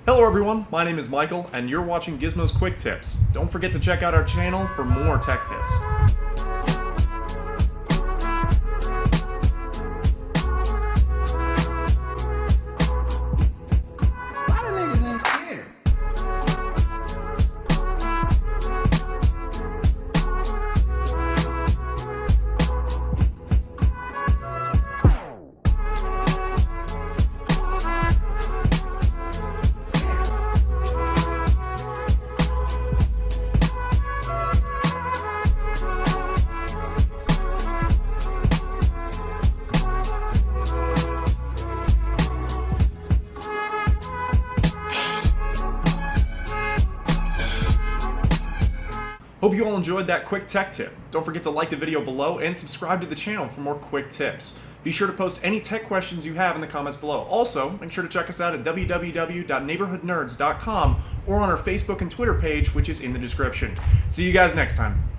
Hello everyone, my name is Michael, and you're watching Gizmo's Quick Tips. Don't forget to check out our channel for more tech tips. Hope you all enjoyed that quick tech tip. Don't forget to like the video below and subscribe to the channel for more quick tips. Be sure to post any tech questions you have in the comments below. Also, make sure to check us out at www.neighborhoodnerds.com or on our Facebook and Twitter page, which is in the description. See you guys next time.